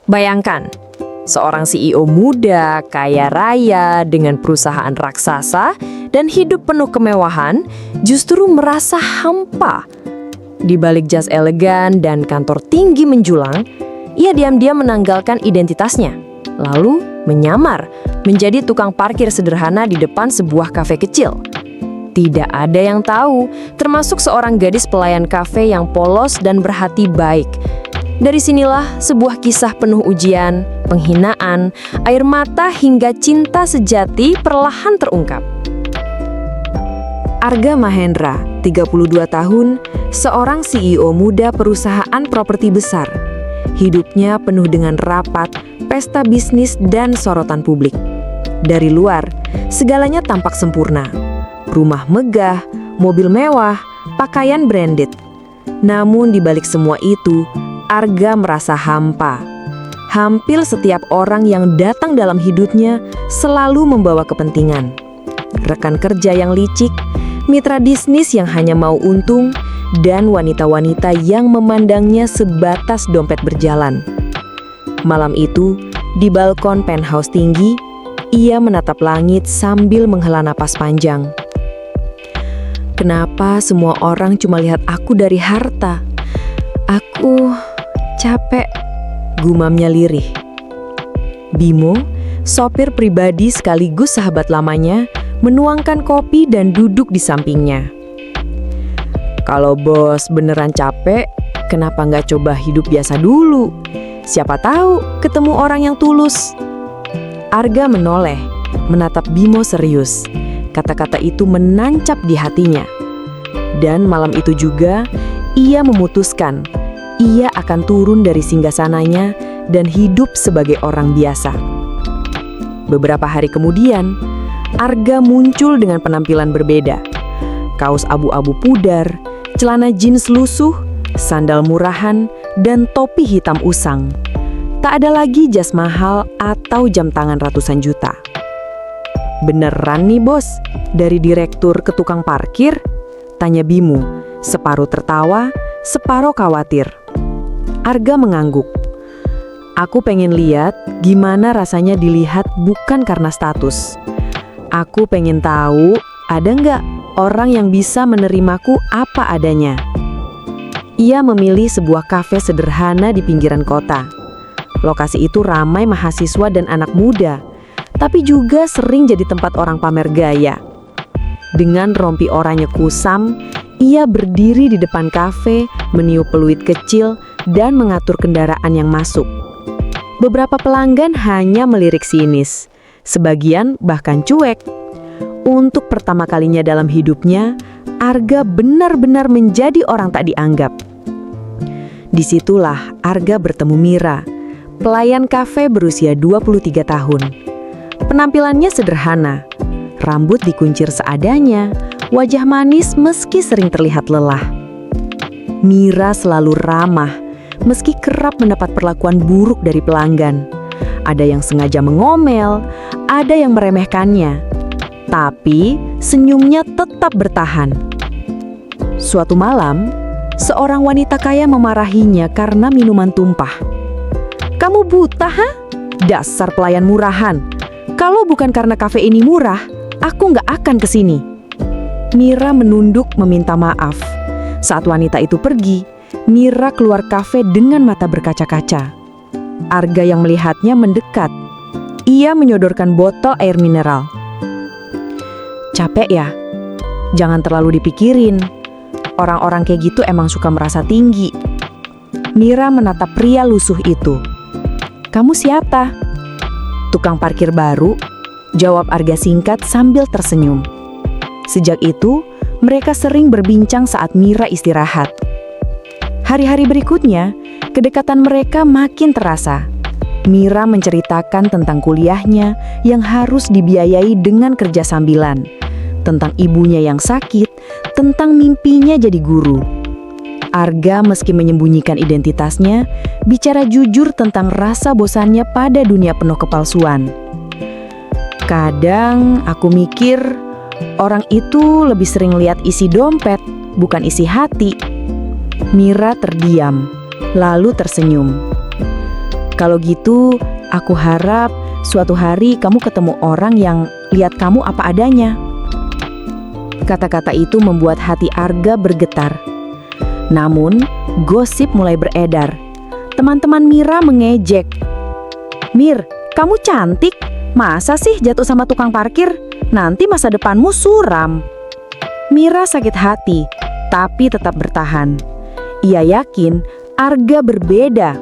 Bayangkan, seorang CEO muda, kaya raya, dengan perusahaan raksasa, dan hidup penuh kemewahan, justru merasa hampa. Di balik jas elegan dan kantor tinggi menjulang, ia diam-diam menanggalkan identitasnya, lalu menyamar menjadi tukang parkir sederhana di depan sebuah kafe kecil. Tidak ada yang tahu, termasuk seorang gadis pelayan kafe yang polos dan berhati baik. Dari sinilah sebuah kisah penuh ujian, penghinaan, air mata hingga cinta sejati perlahan terungkap. Arga Mahendra, 32 tahun, seorang CEO muda perusahaan properti besar. Hidupnya penuh dengan rapat, pesta bisnis, dan sorotan publik. Dari luar, segalanya tampak sempurna. Rumah megah, mobil mewah, pakaian branded. Namun di balik semua itu, Arga merasa hampa. Hampir setiap orang yang datang dalam hidupnya selalu membawa kepentingan. Rekan kerja yang licik, mitra bisnis yang hanya mau untung, dan wanita-wanita yang memandangnya sebatas dompet berjalan. Malam itu, di balkon penthouse tinggi, ia menatap langit sambil menghela napas panjang. Kenapa semua orang cuma lihat aku dari harta? Aku capek, gumamnya lirih. Bimo, sopir pribadi sekaligus sahabat lamanya, menuangkan kopi dan duduk di sampingnya. Kalau bos beneran capek, kenapa nggak coba hidup biasa dulu? Siapa tahu ketemu orang yang tulus. Arga menoleh, menatap Bimo serius. Kata-kata itu menancap di hatinya. Dan malam itu juga, ia memutuskan ia akan turun dari singgasananya dan hidup sebagai orang biasa. Beberapa hari kemudian, Arga muncul dengan penampilan berbeda. Kaos abu-abu pudar, celana jeans lusuh, sandal murahan, dan topi hitam usang. Tak ada lagi jas mahal atau jam tangan ratusan juta. Beneran nih bos, dari direktur ke tukang parkir? Tanya Bimo, separuh tertawa, separuh khawatir. Arga mengangguk. Aku pengen lihat gimana rasanya dilihat bukan karena status. Aku pengen tahu ada nggak orang yang bisa menerimaku apa adanya. Ia memilih sebuah kafe sederhana di pinggiran kota. Lokasi itu ramai mahasiswa dan anak muda, tapi juga sering jadi tempat orang pamer gaya. Dengan rompi oranye kusam, ia berdiri di depan kafe, meniup peluit kecil, dan mengatur kendaraan yang masuk. Beberapa pelanggan hanya melirik sinis, sebagian bahkan cuek. Untuk pertama kalinya dalam hidupnya, Arga benar-benar menjadi orang tak dianggap. Disitulah Arga bertemu Mira, pelayan kafe berusia 23 tahun. Penampilannya sederhana, rambut dikuncir seadanya, wajah manis meski sering terlihat lelah. Mira selalu ramah, meski kerap mendapat perlakuan buruk dari pelanggan. Ada yang sengaja mengomel, ada yang meremehkannya. Tapi senyumnya tetap bertahan. Suatu malam, seorang wanita kaya memarahinya karena minuman tumpah. Kamu buta, ha? Dasar pelayan murahan. Kalau bukan karena kafe ini murah, aku nggak akan kesini. Mira menunduk meminta maaf. Saat wanita itu pergi, Mira keluar kafe dengan mata berkaca-kaca. Arga yang melihatnya mendekat. Ia menyodorkan botol air mineral. Capek ya? Jangan terlalu dipikirin. Orang-orang kayak gitu emang suka merasa tinggi. Mira menatap pria lusuh itu. Kamu siapa? Tukang parkir baru, jawab Arga singkat sambil tersenyum. Sejak itu, mereka sering berbincang saat Mira istirahat. Hari-hari berikutnya, kedekatan mereka makin terasa. Mira menceritakan tentang kuliahnya yang harus dibiayai dengan kerja sambilan, tentang ibunya yang sakit, tentang mimpinya jadi guru. Arga meski menyembunyikan identitasnya, bicara jujur tentang rasa bosannya pada dunia penuh kepalsuan. Kadang aku mikir, orang itu lebih sering lihat isi dompet, bukan isi hati. Mira terdiam, lalu tersenyum. Kalau gitu, aku harap suatu hari kamu ketemu orang yang lihat kamu apa adanya. Kata-kata itu membuat hati Arga bergetar. Namun, gosip mulai beredar. Teman-teman Mira mengejek. "Mir, kamu cantik. Masa sih jatuh sama tukang parkir? Nanti masa depanmu suram." Mira sakit hati, tapi tetap bertahan. Ia yakin Arga berbeda.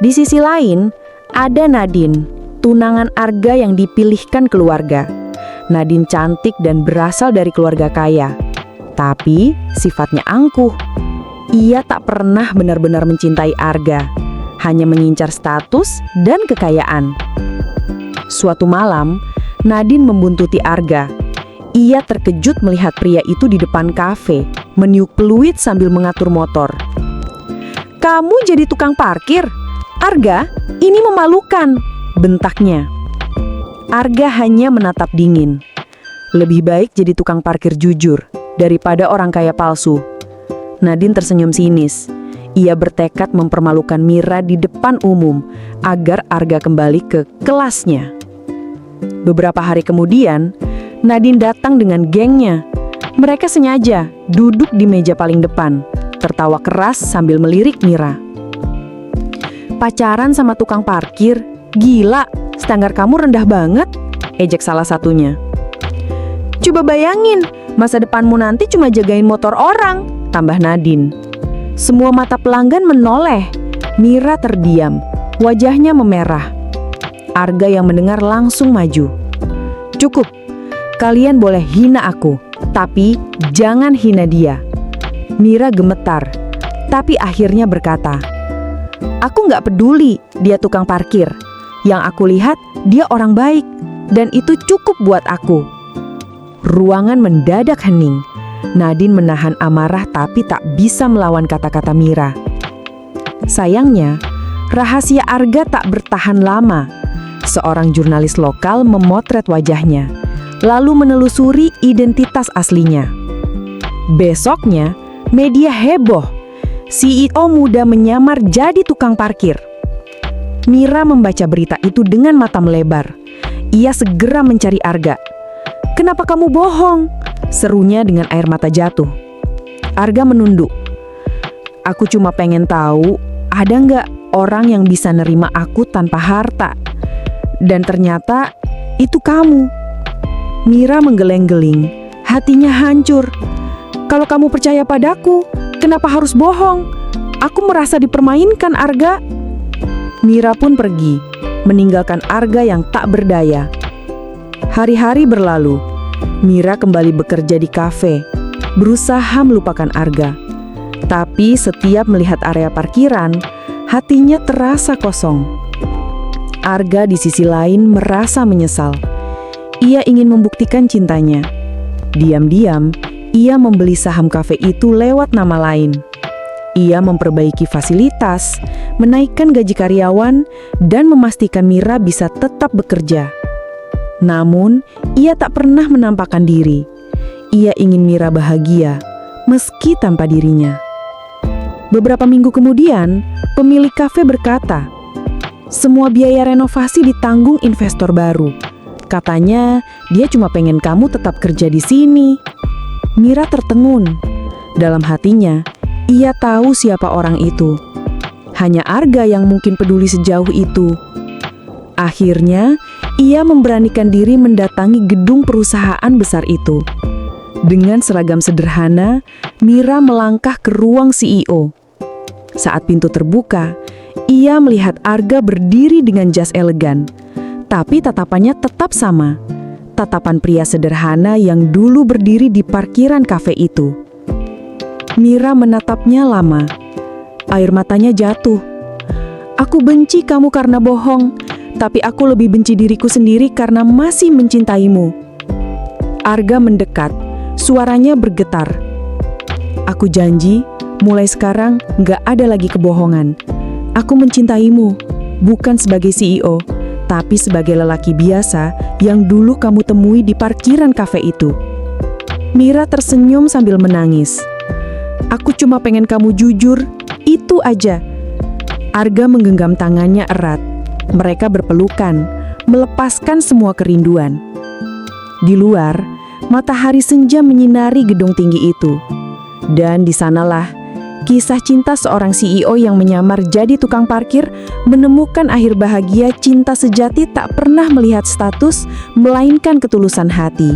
Di sisi lain, ada Nadine, tunangan Arga yang dipilihkan keluarga. Nadine cantik dan berasal dari keluarga kaya, tapi sifatnya angkuh. Ia tak pernah benar-benar mencintai Arga, hanya mengincar status dan kekayaan. Suatu malam, Nadine membuntuti Arga. Ia terkejut melihat pria itu di depan kafe, meniup peluit sambil mengatur motor. "Kamu jadi tukang parkir? Arga, ini memalukan," bentaknya. Arga hanya menatap dingin. Lebih baik jadi tukang parkir jujur daripada orang kaya palsu. Nadine tersenyum sinis. Ia bertekad mempermalukan Mira di depan umum agar Arga kembali ke kelasnya. Beberapa hari kemudian, Nadine datang dengan gengnya. Mereka sengaja duduk di meja paling depan, tertawa keras sambil melirik Mira. "Pacaran sama tukang parkir? Gila, standar kamu rendah banget," ejek salah satunya. "Coba bayangin, masa depanmu nanti cuma jagain motor orang," tambah Nadine. Semua mata pelanggan menoleh. Mira terdiam, wajahnya memerah. Arga yang mendengar langsung maju. "Cukup. Kalian boleh hina aku, tapi jangan hina dia." Mira gemetar, tapi akhirnya berkata, "Aku nggak peduli dia tukang parkir. Yang aku lihat, dia orang baik, dan itu cukup buat aku." Ruangan mendadak hening. Nadine menahan amarah tapi tak bisa melawan kata-kata Mira. Sayangnya, rahasia Arga tak bertahan lama. Seorang jurnalis lokal memotret wajahnya, lalu menelusuri identitas aslinya. Besoknya, media heboh. CEO muda menyamar jadi tukang parkir. Mira membaca berita itu dengan mata melebar. Ia segera mencari Arga. "Kenapa kamu bohong?" serunya dengan air mata jatuh. Arga menunduk. "Aku cuma pengen tahu, ada nggak orang yang bisa nerima aku tanpa harta? Dan ternyata itu kamu." Mira menggeleng-geling, hatinya hancur. "Kalau kamu percaya padaku, kenapa harus bohong? Aku merasa dipermainkan, Arga." Mira pun pergi, meninggalkan Arga yang tak berdaya. Hari-hari berlalu. Mira kembali bekerja di kafe, berusaha melupakan Arga. Tapi setiap melihat area parkiran, hatinya terasa kosong. Arga di sisi lain merasa menyesal. Ia ingin membuktikan cintanya. Diam-diam, ia membeli saham kafe itu lewat nama lain. Ia memperbaiki fasilitas, menaikkan gaji karyawan, dan memastikan Mira bisa tetap bekerja. Namun, ia tak pernah menampakkan diri. Ia ingin Mira bahagia, meski tanpa dirinya. Beberapa minggu kemudian, pemilik kafe berkata, "Semua biaya renovasi ditanggung investor baru. Katanya, dia cuma pengen kamu tetap kerja di sini." Mira tertengun. Dalam hatinya, ia tahu siapa orang itu. Hanya Arga yang mungkin peduli sejauh itu. Akhirnya, ia memberanikan diri mendatangi gedung perusahaan besar itu. Dengan seragam sederhana, Mira melangkah ke ruang CEO. Saat pintu terbuka, ia melihat Arga berdiri dengan jas elegan. Tapi tatapannya tetap sama. Tatapan pria sederhana yang dulu berdiri di parkiran kafe itu. Mira menatapnya lama. Air matanya jatuh. "Aku benci kamu karena bohong, tapi aku lebih benci diriku sendiri karena masih mencintaimu." Arga mendekat, suaranya bergetar. "Aku janji, mulai sekarang gak ada lagi kebohongan. Aku mencintaimu, bukan sebagai CEO, tapi sebagai lelaki biasa yang dulu kamu temui di parkiran kafe itu." Mira tersenyum sambil menangis. "Aku cuma pengen kamu jujur, itu aja." Arga menggenggam tangannya erat. Mereka berpelukan, melepaskan semua kerinduan. Di luar, matahari senja menyinari gedung tinggi itu. Dan di sanalah kisah cinta seorang CEO yang menyamar jadi tukang parkir menemukan akhir bahagia. Cinta sejati tak pernah melihat status, melainkan ketulusan hati.